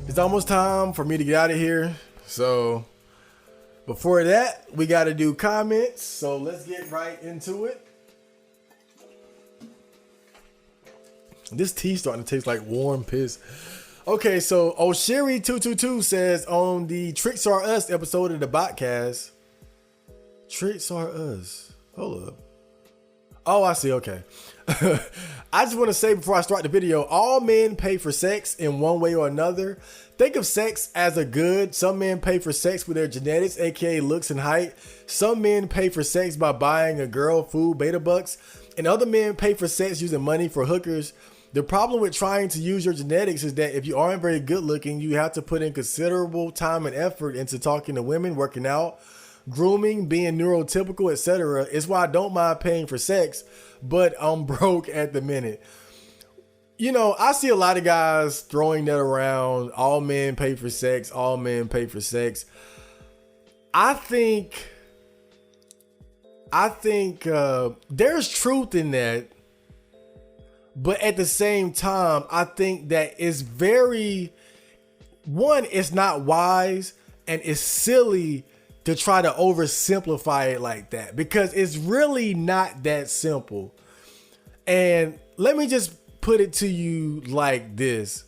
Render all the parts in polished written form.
It's almost time for me to get out of here. So before that, we got to do comments. So let's get right into it. This tea starting to taste like warm piss. Okay, so Oshiri222 says on the Tricks Are Us episode of the Botcast. Tricks Are Us. Hold up. Oh, I see. Okay. I just want to say before I start the video, all men pay for sex in one way or another. Think of sex as a good. Some men pay for sex with their genetics, aka looks and height. Some men pay for sex by buying a girl food, beta bucks, and other men pay for sex using money for hookers. The problem with trying to use your genetics is that if you aren't very good looking, you have to put in considerable time and effort into talking to women, working out, grooming, being neurotypical, etc. It's why I don't mind paying for sex, but I'm broke at the minute. You know, I see a lot of guys throwing that around. All men pay for sex. All men pay for sex. I think there's truth in that. But at the same time, I think that it's it's not wise and it's silly to try to oversimplify it like that, because it's really not that simple. And let me just put it to you like this.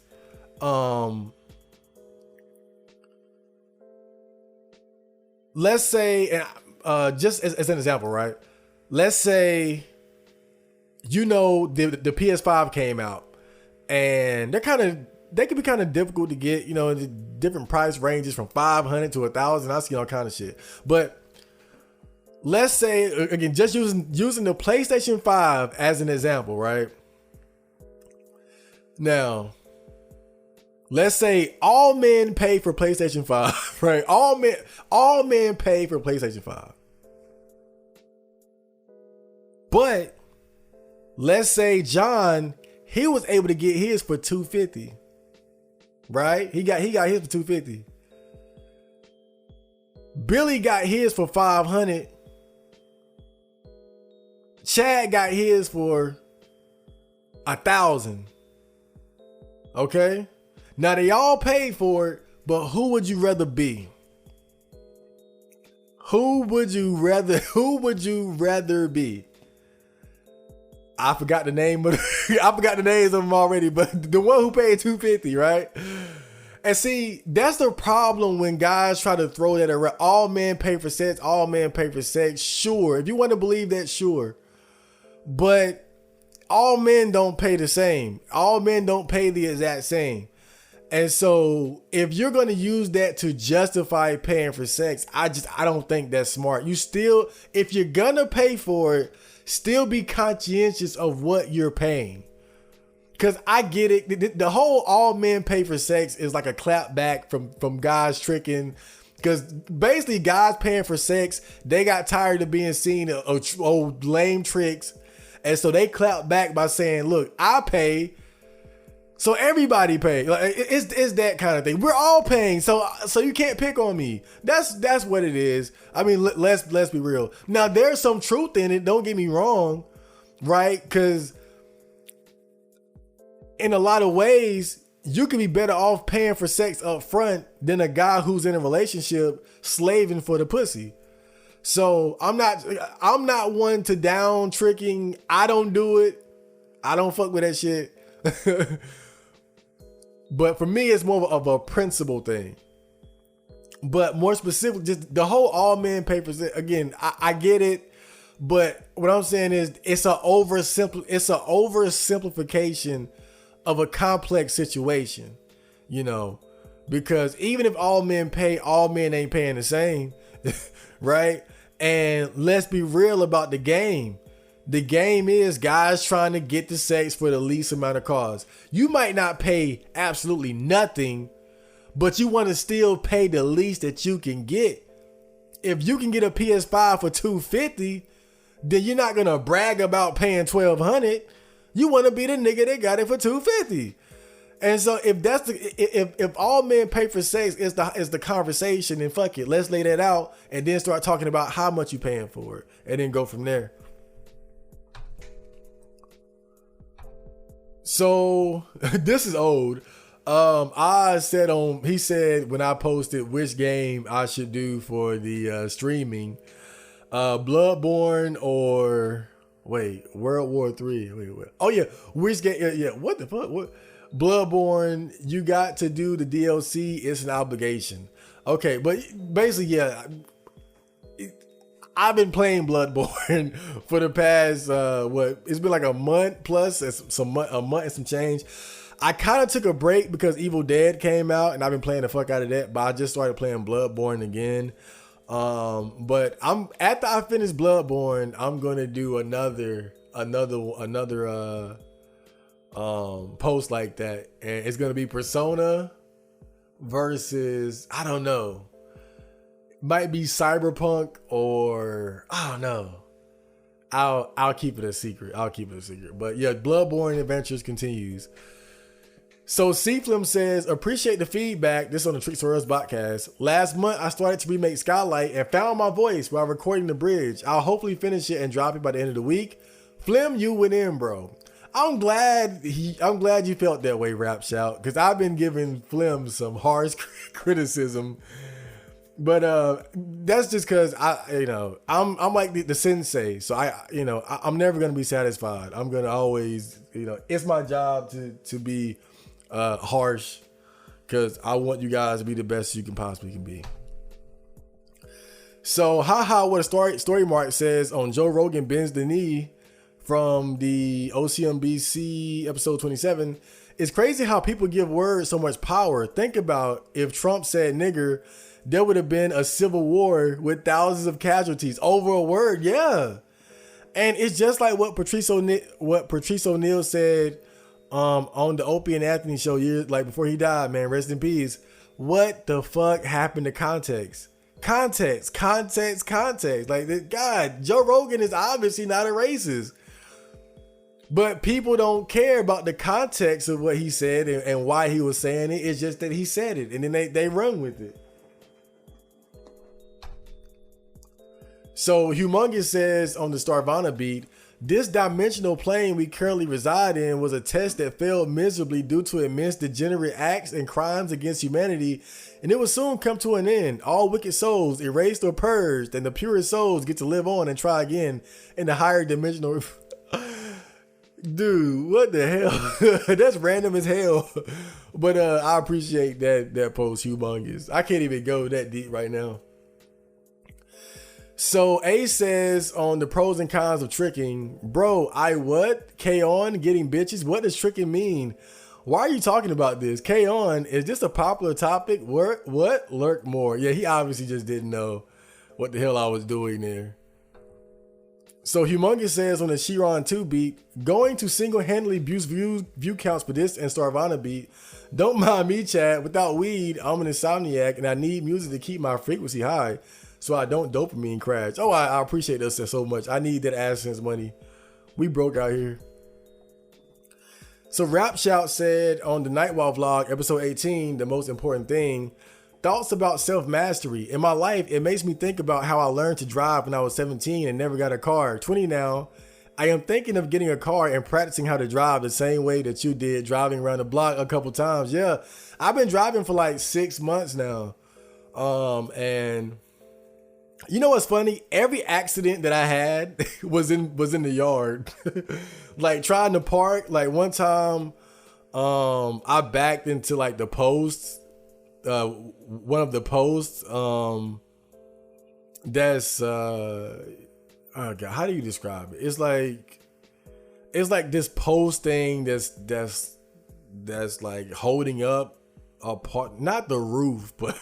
Let's say, and just as an example, right? Let's say, you know, the PS5 came out and they can be kind of difficult to get, you know, the different price ranges from 500 to 1,000. I see all kind of shit. But let's say, again, just using the PlayStation 5 as an example, right? Now, let's say all men pay for PlayStation 5, right? All men pay for PlayStation 5. But let's say John, he was able to get his for $250. Right? He got his for $250. Billy got his for $500. Chad got his for $1,000. Okay? Now they all paid for it, but who would you rather be? Who would you rather be? I forgot the name of I forgot the names of them already, but the one who paid $250, right? And see, that's the problem when guys try to throw that around. All men pay for sex, all men pay for sex. Sure, if you want to believe that, sure. But all men don't pay the same. All men don't pay the exact same. And so if you're going to use that to justify paying for sex, I don't think that's smart. If you're going to pay for it, still be conscientious of what you're paying. Because I get it. The whole all men pay for sex is like a clap back from guys tricking. Because basically guys paying for sex, they got tired of being seen old lame tricks. And so they clap back by saying, look, I pay, so everybody pay. Like, it's that kind of thing. We're all paying, so you can't pick on me. That's what it is. I mean, let's be real. Now there's some truth in it. Don't get me wrong, right? Because in a lot of ways, you could be better off paying for sex up front than a guy who's in a relationship slaving for the pussy. So I'm not one to down tricking. I don't do it. I don't fuck with that shit. But for me, it's more of a principle thing. But more specific, just the whole all men pay for sex. Again, I get it. But what I'm saying is it's a oversimplification of a complex situation, you know, because even if all men pay, all men ain't paying the same, right? And let's be real about the game. The game is guys trying to get the sex for the least amount of cost. You might not pay absolutely nothing, but you want to still pay the least that you can get. If you can get a PS5 for $250, then you're not gonna brag about paying $1,200. You want to be the nigga that got it for $250. And so if all men pay for sex is the conversation, then fuck it, let's lay that out and then start talking about how much you paying for it, and then go from there. So this is old. He said when I posted which game I should do for the streaming, Bloodborne or World War 3. Wait. Oh yeah, which game? Yeah. What the fuck? What? Bloodborne, you got to do the DLC. It's an obligation. Okay, but basically, yeah. I've been playing Bloodborne for the past it's been like a month plus, a month and some change. I kind of took a break because Evil Dead came out and I've been playing the fuck out of that, but I just started playing Bloodborne again. But after I finish Bloodborne, I'm gonna do another post like that, and it's gonna be Persona versus, I don't know, might be Cyberpunk, or I don't know. I'll keep it a secret. But yeah, Bloodborne Adventures continues. So C-Flim says, appreciate the feedback. This on the Tricks or Us podcast. Last month, I started to remake Skylight and found my voice while recording the bridge. I'll hopefully finish it and drop it by the end of the week. Flim, you went in, bro. I'm glad you felt that way, Rap Shout, because I've been giving Flim some harsh criticism. But that's just because I'm like the sensei, so I'm never gonna be satisfied. I'm gonna always, it's my job to be harsh, because I want you guys to be the best you can possibly be. So, what a story mark says on Joe Rogan bends the knee from the OCMBC episode 27. It's crazy how people give words so much power. Think about if Trump said nigger, there would have been a civil war with thousands of casualties over a word. Yeah. And it's just like what Patrice O'Neal said on the Opie and Anthony show years like before he died, man. Rest in peace. What the fuck happened to context? Context. Like, God, Joe Rogan is obviously not a racist. But people don't care about the context of what he said and why he was saying it. It's just that he said it, and then they run with it. So Humongous says on the Starvana beat, this dimensional plane we currently reside in was a test that failed miserably due to immense degenerate acts and crimes against humanity, and it will soon come to an end. All wicked souls erased or purged, and the purest souls get to live on and try again in the higher dimensional. Dude, what the hell? That's random as hell. But I appreciate that post, Humongous. I can't even go that deep right now. So A says on the pros and cons of tricking, bro, K-On getting bitches? What does tricking mean? Why are you talking about this? K-On, is this a popular topic? What? Lurk more. Yeah, he obviously just didn't know what the hell I was doing there. So Humongous says on the Chiron 2 beat, going to single-handedly boost view counts for this and Starvana beat. Don't mind me, Chad. Without weed, I'm an insomniac and I need music to keep my frequency high so I don't dopamine crash. Oh, I appreciate this so much. I need that AdSense money. We broke out here. So Rap Shout said on the Nightwalk vlog, episode 18, the most important thing, thoughts about self-mastery. In my life, it makes me think about how I learned to drive when I was 17 and never got a car. 20 now, I am thinking of getting a car and practicing how to drive the same way that you did, driving around the block a couple times. Yeah, I've been driving for like 6 months now. And you know what's funny? Every accident that I had was in the yard. Like trying to park. Like one time, I backed into like the posts. One of the posts. That's oh God, how do you describe it? It's like this post thing that's like holding up a part, not the roof, but.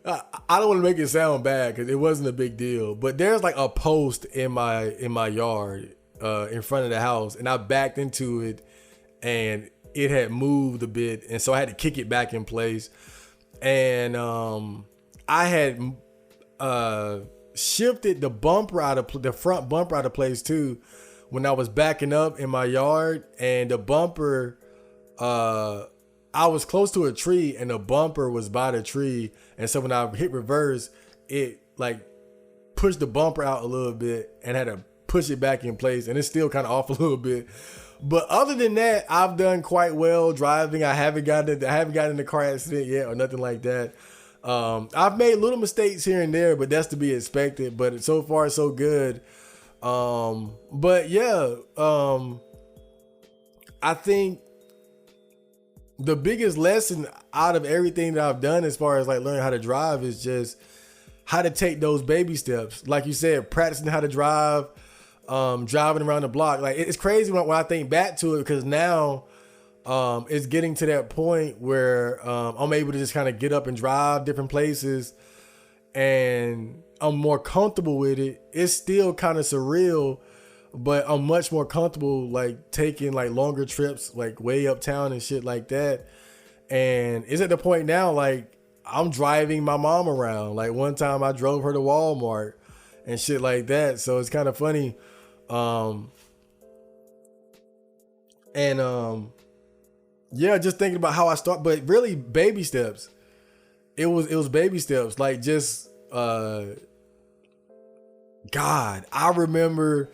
I don't want to make it sound bad because it wasn't a big deal, but there's like a post in my yard in front of the house, and I backed into it and it had moved a bit, and so I had to kick it back in place, and I had shifted the bumper the front bumper out of place too when I was backing up in my yard, and the bumper I was close to a tree and the bumper was by the tree. And so when I hit reverse, it like pushed the bumper out a little bit and had to push it back in place, and it's still kind of off a little bit. But other than that, I've done quite well driving. I haven't gotten in a car accident yet or nothing like that. I've made little mistakes here and there, but that's to be expected. But so far, so good. But yeah, I think the biggest lesson out of everything that I've done as far as like learning how to drive is just how to take those baby steps. Like you said, practicing how to drive, driving around the block. Like it's crazy when I think back to it, because now it's getting to that point where I'm able to just kind of get up and drive different places, and I'm more comfortable with it. It's still kind of surreal, but I'm much more comfortable like taking like longer trips, like way uptown and shit like that. And it's at the point now, like I'm driving my mom around. Like one time I drove her to Walmart and shit like that. So it's kind of funny. Yeah, just thinking about how I start, but really baby steps. It was baby steps. Like just, God, I remember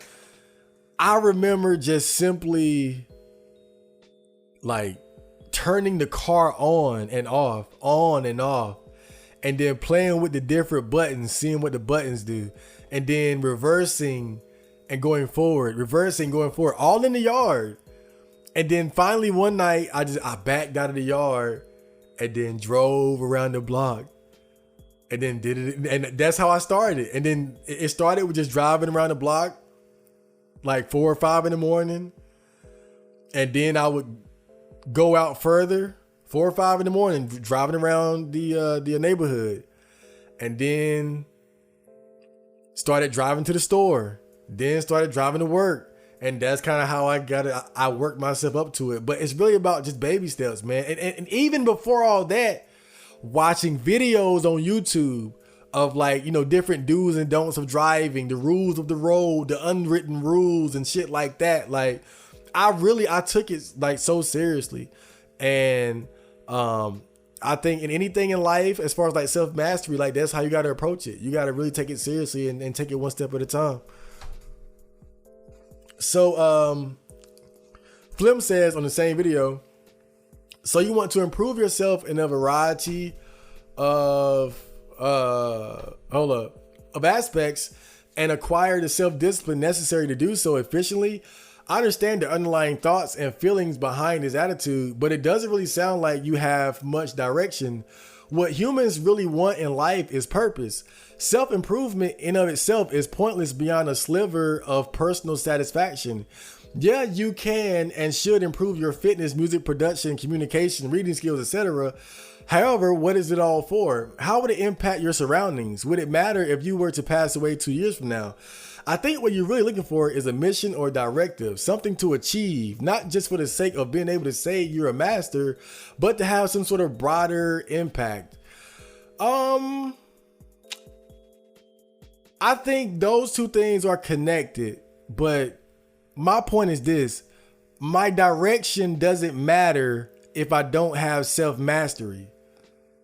just simply like turning the car on and off, and then playing with the different buttons, seeing what the buttons do, and then reversing and going forward, all in the yard. And then finally one night I backed out of the yard and then drove around the block and then did it. And that's how I started. And then it started with just driving around the block like 4 or 5 in the morning. And then I would go out further, 4 or 5 in the morning, driving around the neighborhood, and then started driving to the store, then started driving to work. And that's kind of how I worked myself up to it. But it's really about just baby steps, man. And even before all that, watching videos on YouTube of like, you know, different do's and don'ts of driving, the rules of the road, the unwritten rules and shit like that. Like I took it like so seriously. And I think in anything in life, as far as like self-mastery, like that's how you got to approach it. You got to really take it seriously and take it one step at a time. So Flim says on the same video, so you want to improve yourself in a variety of aspects and acquire the self-discipline necessary to do so efficiently. I understand the underlying thoughts and feelings behind his attitude, but it doesn't really sound like you have much direction. What humans really want in life is purpose. Self-improvement in of itself is pointless beyond a sliver of personal satisfaction. Yeah, you can and should improve your fitness, music production, communication, reading skills, etc. However, what is it all for? How would it impact your surroundings? Would it matter if you were to pass away 2 years from now? I think what you're really looking for is a mission or directive, something to achieve, not just for the sake of being able to say you're a master, but to have some sort of broader impact. I think those two things are connected, but my point is this: my direction doesn't matter if I don't have self-mastery.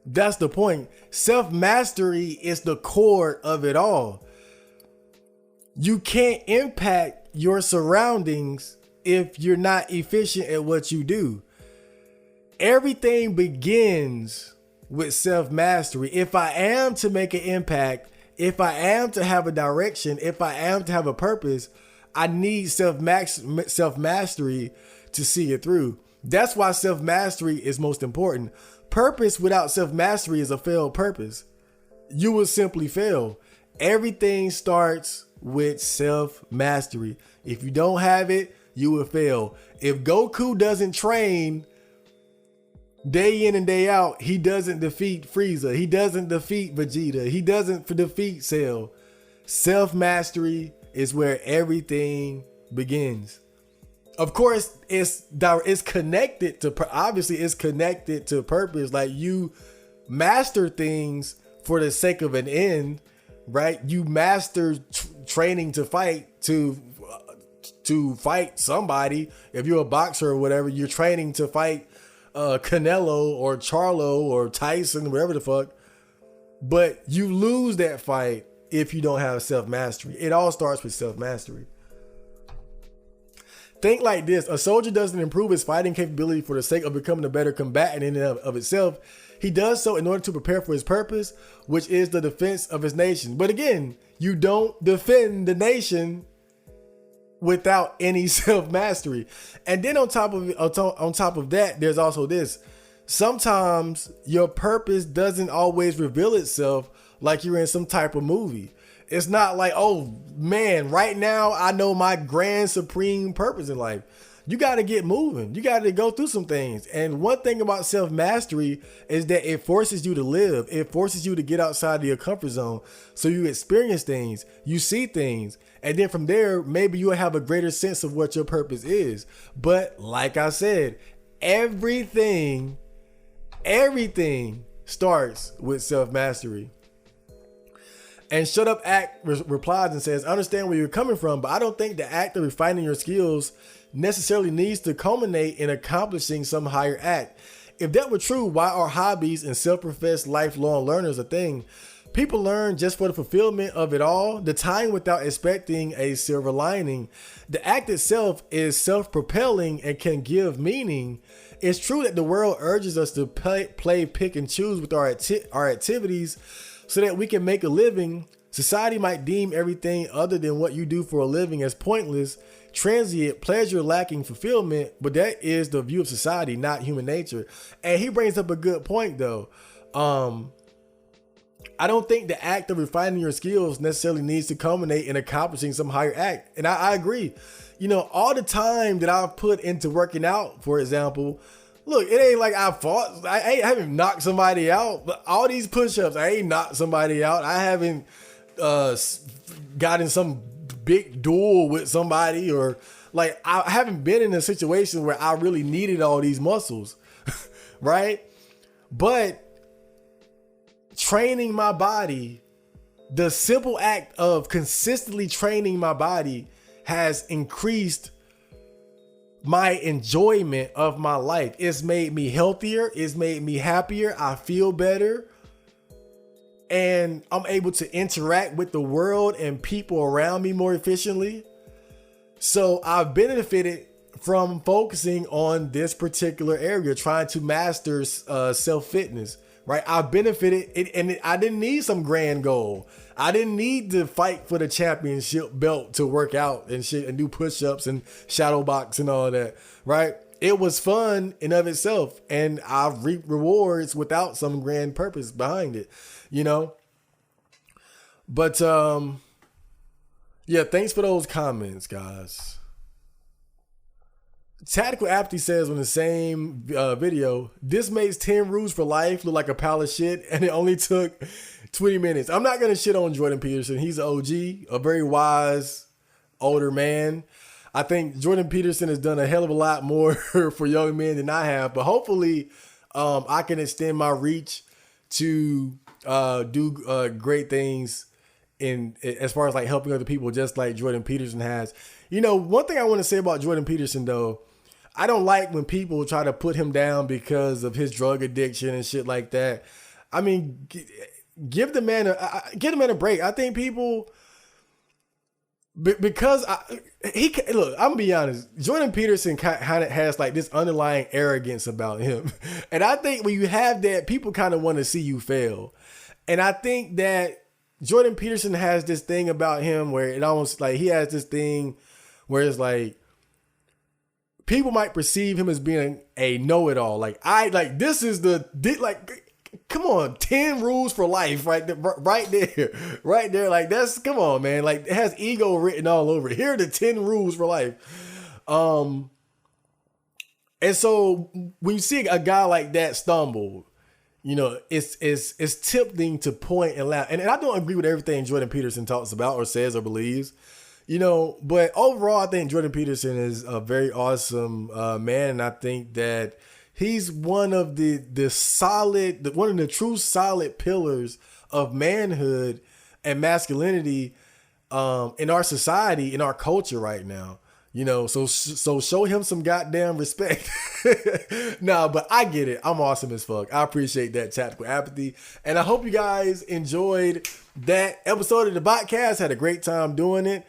That's the point. Self-mastery is the core of it all. You can't impact your surroundings if you're not efficient at what you do. Everything begins with self-mastery. If I am to make an impact, if I am to have a direction, if I am to have a purpose, I need self-mastery to see it through. That's why self-mastery is most important. Purpose without self-mastery is a failed purpose. You will simply fail. Everything starts with self-mastery. If you don't have it, you will fail. If Goku doesn't train day in and day out, he doesn't defeat Frieza. He doesn't defeat Vegeta. He doesn't defeat Cell. Self-mastery is where everything begins. Of course, it's connected to, obviously it's connected to purpose. Like you master things for the sake of an end, right? You master training to fight, to fight somebody. If you're a boxer or whatever, you're training to fight Canelo or Charlo or Tyson, whatever the fuck. But you lose that fight if you don't have self-mastery. It all starts with self-mastery. Think like this. A soldier doesn't improve his fighting capability for the sake of becoming a better combatant in and of itself. He does so in order to prepare for his purpose, which is the defense of his nation. But again, you don't defend the nation without any self-mastery. And then on top of that, there's also this. Sometimes your purpose doesn't always reveal itself like you're in some type of movie. It's not like, oh man, right now I know my grand supreme purpose in life. You got to get moving. You got to go through some things. And one thing about self-mastery is that it forces you to live. It forces you to get outside of your comfort zone. So you experience things, you see things. And then from there, maybe you'll have a greater sense of what your purpose is. But like I said, everything starts with self-mastery. And Shut Up Act replies and says, I understand where you're coming from, but I don't think the act of refining your skills necessarily needs to culminate in accomplishing some higher act. If that were true, why are hobbies and self-professed lifelong learners a thing? People learn just for the fulfillment of it all, the time without expecting a silver lining. The act itself is self-propelling and can give meaning. It's true that the world urges us to play pick and choose with our activities so that we can make a living. Society might deem everything other than what you do for a living as pointless, transient, pleasure lacking fulfillment, but that is the view of society, not human nature. And he brings up a good point though. I don't think the act of refining your skills necessarily needs to culminate in accomplishing some higher act. And I agree. You know, all the time that I've put into working out, for example, look, it ain't like I haven't knocked somebody out, but all these push-ups, I ain't knocked somebody out. I haven't gotten some big duel with somebody, or like I haven't been in a situation where I really needed all these muscles, right? But training my body, the simple act of consistently training my body has increased my enjoyment of my life. It's made me healthier. It's made me happier. I feel better. And I'm able to interact with the world and people around me more efficiently. So I've benefited from focusing on this particular area, trying to master self-fitness, right? I benefited, and I didn't need some grand goal. I didn't need to fight for the championship belt to work out and shit and do push-ups and shadow box and all that, right? It was fun in of itself, and I've reaped rewards without some grand purpose behind it, you know? But, yeah, thanks for those comments, guys. Tactical Apathy says on the same video, this makes 10 rules for life look like a pile of shit, and it only took 20 minutes. I'm not going to shit on Jordan Peterson. He's an OG, a very wise, older man. I think Jordan Peterson has done a hell of a lot more for young men than I have, but hopefully I can extend my reach to do great things in as far as like helping other people, just like Jordan Peterson has. You know, one thing I want to say about Jordan Peterson though, I don't like when people try to put him down because of his drug addiction and shit like that. I mean, give the man a break. I think people, because look, I'm gonna be honest. Jordan Peterson kind of has like this underlying arrogance about him, and I think when you have that, people kind of want to see you fail. And I think that Jordan Peterson has this thing about him where it almost like he has this thing where it's like people might perceive him as being a know-it-all. Like this is come on, 10 rules for life, right there. Like that's, come on, man. Like it has ego written all over it. Here are the 10 rules for life. And so when you see a guy like that stumble, you know, it's tempting to point and laugh. And I don't agree with everything Jordan Peterson talks about or says or believes, you know, but overall, I think Jordan Peterson is a very awesome man. And I think that he's one of the true solid pillars of manhood and masculinity in our society, in our culture right now. You know, so show him some goddamn respect. Nah, but I get it. I'm awesome as fuck. I appreciate that, Tactical Apathy. And I hope you guys enjoyed that episode of the podcast. Had a great time doing it.